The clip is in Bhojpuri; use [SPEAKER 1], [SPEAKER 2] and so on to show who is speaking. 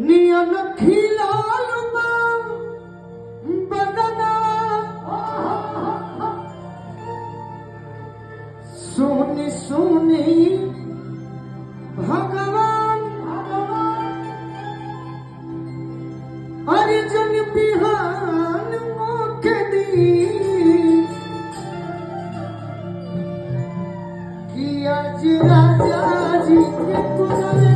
[SPEAKER 1] नियन खिलाल बदना सोनी सोनी भगवान अर्जुन बिहान मोके दी कि आज राजा जी के पुरवे